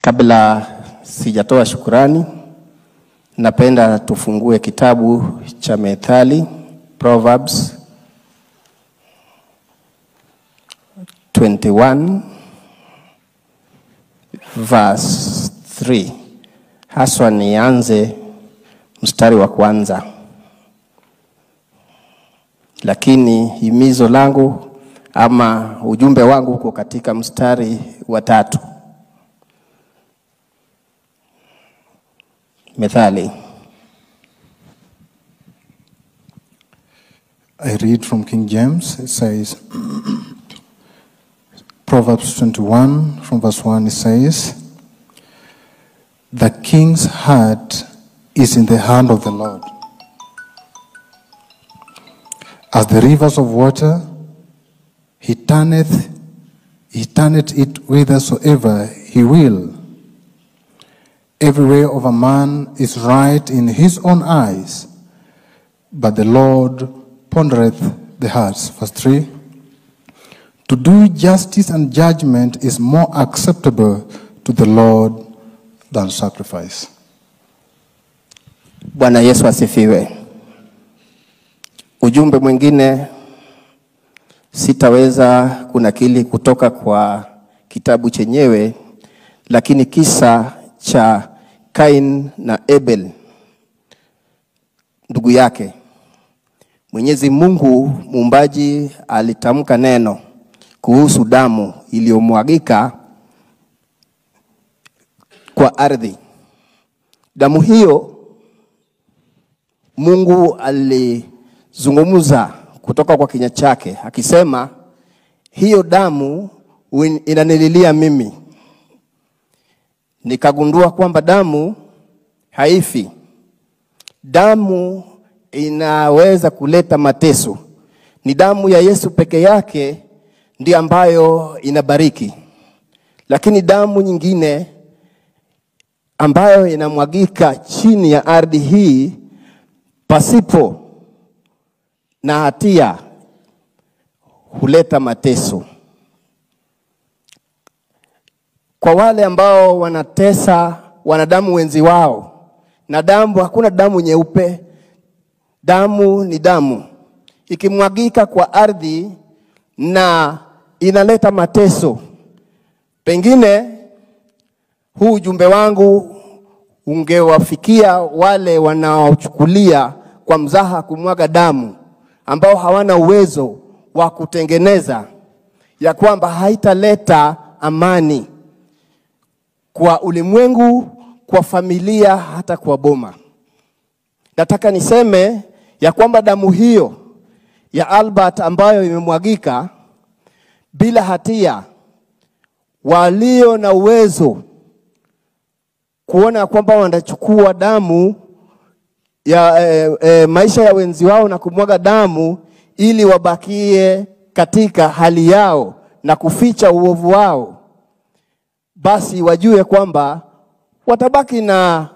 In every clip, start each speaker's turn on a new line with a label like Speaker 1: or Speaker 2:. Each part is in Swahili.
Speaker 1: Kabla sijatoa shukrani, napenda tufungue kitabu cha Methali, Proverbs 21 verse 3. Haswa nianze mstari wa kwanza. Lakini himizo langu ama ujumbe wangu uko katika mstari wa 3. Methali.
Speaker 2: I read from King James. It says, Proverbs 21 from verse 1, it says, "The king's heart is in the hand of the Lord. As the rivers of water, he turneth it whithersoever he will. Every way of a man is right in his own eyes, but the Lord pondereth the hearts." Verse 3. "To do justice and judgment is more acceptable to the Lord than sacrifice."
Speaker 1: Bwana Yesu asifiwe. Ujumbe mwingine sitaweza kunakili kutoka kwa kitabu chenyewe, lakini kisa cha Kain na Abel ndugu yake. Mwenyezi Mungu muumbaji alitamka neno kuhusu damu iliyomwagika kwa ardhi. Damu hiyo Mungu alizungumza kutoka kwa kinywa chake akisema, hiyo damu inanililia mimi. Nikagundua kwamba damu haifi. Damu inaweza kuleta mateso. Ni damu ya Yesu peke yake ndiyo ambayo inabariki. Lakini damu nyingine ambayo inamwagika chini ya ardhi hii pasipo na hatia huleta mateso. Kwa wale ambao wanatesa wanadamu wenzi wao, na damu, hakuna damu nyeupe. Damu ni damu. Ikimwagika kwa ardhi na inaleta mateso. Pengine huu ujumbe wangu ungewafikia wale wanaochukulia kwa mzaha kumwaga damu, ambao hawana uwezo wa kutengeneza, ya kwamba haitaleta amani kwa ulimwengu, kwa familia, hata kwa boma. Nataka niseme ya kwamba damu hiyo ya Albert ambayo imemwagika bila hatia, walio na uwezo kuona kwamba wanachukua damu ya maisha ya wenzi wao na kumwaga damu ili wabakie katika hali yao na kuficha uovu wao, basi wajue kwamba watabaki na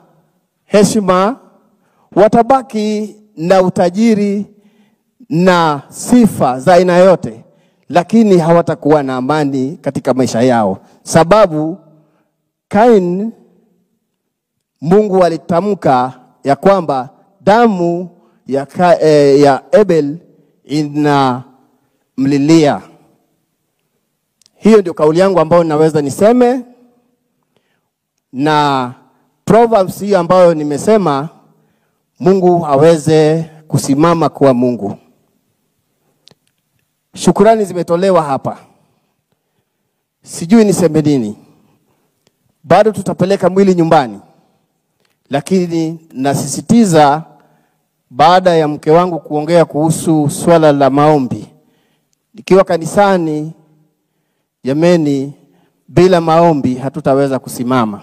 Speaker 1: heshima, watabaki na utajiri na sifa za aina yote, lakini hawatakuwa na amani katika maisha yao. Sababu Kain, Mungu alitamka ya kwamba damu ya Abel inamlilia. Hiyo ndio kauli yangu ambayo naweza niseme, na Proverbs hiyo ambayo nimesema, Mungu aweze kusimama kwa Mungu. Shukrani zimetolewa hapa. Sijui niseme nini. Bado tutapeleka mwili nyumbani. Lakini nasisitiza, baada ya mke wangu kuongea kuhusu swala la maombi, nikiwa kanisani, jameni, bila maombi hatutaweza kusimama.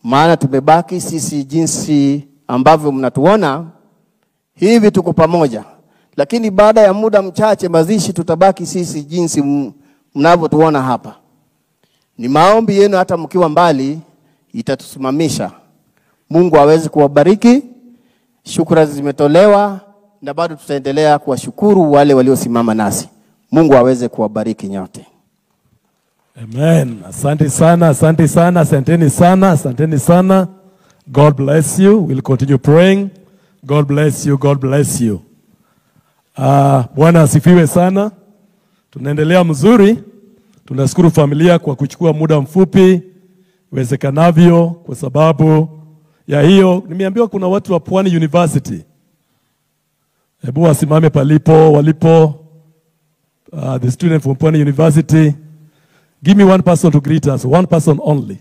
Speaker 1: Maana tumebaki sisi jinsi ambavyo mnatuona hivi, tuko pamoja. Lakini baada ya muda mchache mazishi, tutabaki sisi jinsi mnavyotuona hapa. Ni maombi yenu hata mkiwa mbali itatusimamisha. Mungu aweze kuwabariki. Shukrani zimetolewa na bado tutaendelea kuwashukuru wale waliosimama nasi. Mungu aweze kuwabariki nyote.
Speaker 3: Amen. Asante sana, asante sana, asanteni sana, asanteni sana. God bless you. We'll continue praying. God bless you, God bless you. Bwana asifiwe sana. Tunaendelea mzuri. Tunashukuru familia kwa kuchukua muda mfupi iwezekanavyo kwa sababu ya hiyo. Nimeambiwa kuna watu wa Pwani University. Hebu wasimame walipo. The student from Pwani University. Give me one person to greet us, one person only.